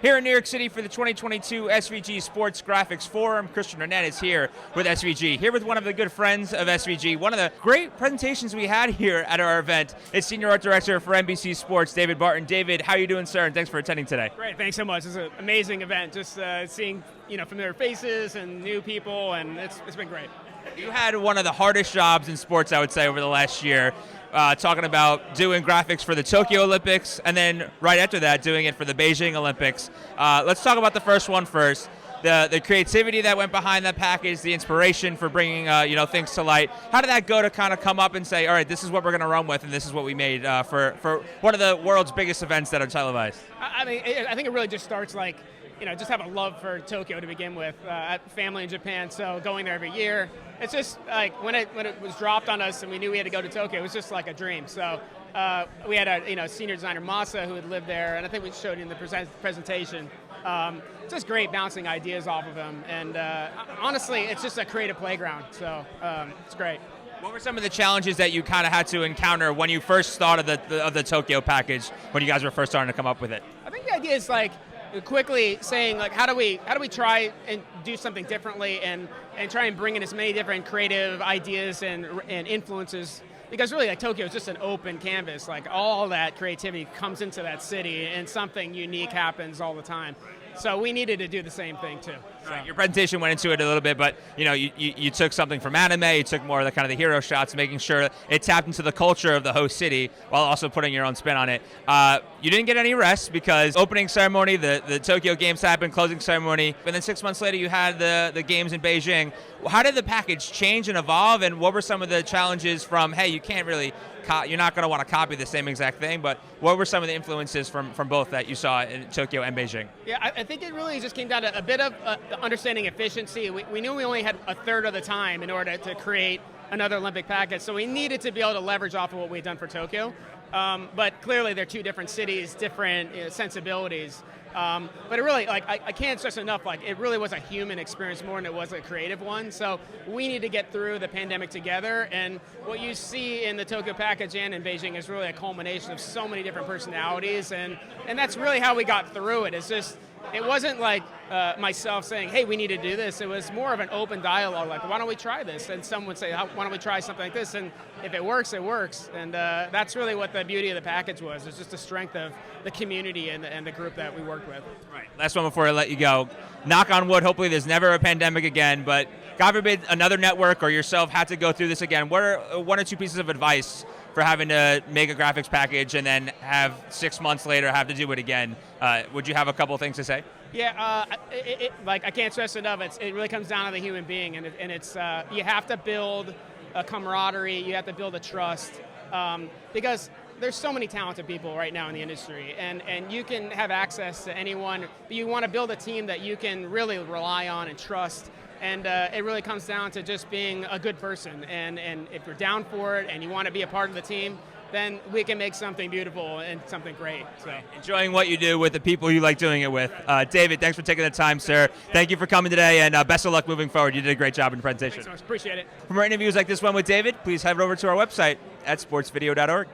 Here in New York City for the 2022 SVG Sports Graphics Forum, Christian Arnett is here with SVG. Here with one of the good friends of SVG. One of the great presentations we had here at our event is Senior Art Director for NBC Sports, David Barton. David, how are you doing, sir? And thanks for attending today. Great, thanks so much. It's an amazing event. Just seeing familiar faces and new people, and it's been great. You had one of the hardest jobs in sports, I would say, over the last year. Talking about doing graphics for the Tokyo Olympics, and then right after that, doing it for the Beijing Olympics. Let's talk about the first one first. The creativity that went behind that package, the inspiration for bringing things to light. How did that go to kind of come up and say, all right, this is what we're going to run with, and this is what we made for one of the world's biggest events that are televised? I think it really just starts just have a love for Tokyo to begin with. Family in Japan, so going there every year. It's just like when it was dropped on us and we knew we had to go to Tokyo, it was just like a dream. So we had a senior designer, Masa, who had lived there, and I think we showed in the presentation. Just great bouncing ideas off of him, and honestly, it's just a creative playground. So it's great. What were some of the challenges that you kind of had to encounter when you first thought of the Tokyo package, when you guys were first starting to come up with it? I think the idea is quickly saying how do we try and do something differently and try and bring in as many different creative ideas and influences, because really Tokyo is just an open canvas. All that creativity comes into that city and something unique happens all the time. So we needed to do the same thing too. So. Right, your presentation went into it a little bit, but you took something from anime, you took more of the kind of the hero shots, making sure it tapped into the culture of the host city while also putting your own spin on it. You didn't get any rest because opening ceremony, the Tokyo Games happened, closing ceremony, and then 6 months later you had the games in Beijing. How did the package change and evolve, and what were some of the challenges from, hey, you can't really, you're not going to want to copy the same exact thing, but what were some of the influences from both that you saw in Tokyo and Beijing? Yeah, I think it really just came down to a bit of understanding efficiency. We knew we only had a third of the time in order to create another Olympic package, so we needed to be able to leverage off of what we'd done for Tokyo. But clearly they're two different cities, different sensibilities. But it really, I can't stress enough, it really was a human experience more than it was a creative one. So we need to get through the pandemic together, and what you see in the Tokyo package and in Beijing is really a culmination of so many different personalities, and that's really how we got through it. It's just, it wasn't myself saying, hey, we need to do this. It was more of an open dialogue, why don't we try this? And someone would say, why don't we try something like this? And if it works, it works. And that's really what the beauty of the package was. It's just the strength of the community and the group that we worked with. Right. Last one before I let you go. Knock on wood, hopefully there's never a pandemic again, but God forbid another network or yourself had to go through this again. What are one or two pieces of advice for having to make a graphics package and then have 6 months later have to do it again? Would you have a couple things to say? Yeah, I can't stress enough. It really comes down to the human being, and it's you have to build a camaraderie. You have to build a trust, because there's so many talented people right now in the industry, and you can have access to anyone, but you want to build a team that you can really rely on and trust. And it really comes down to just being a good person, and if you're down for it and you want to be a part of the team, then we can make something beautiful and something great. So enjoying what you do with the people you like doing it with. David, thanks for taking the time, sir. Thank you for coming today, and best of luck moving forward. You did a great job in the presentation. Thanks so much. Appreciate it. For more interviews like this one with David, please head over to our website at sportsvideo.org.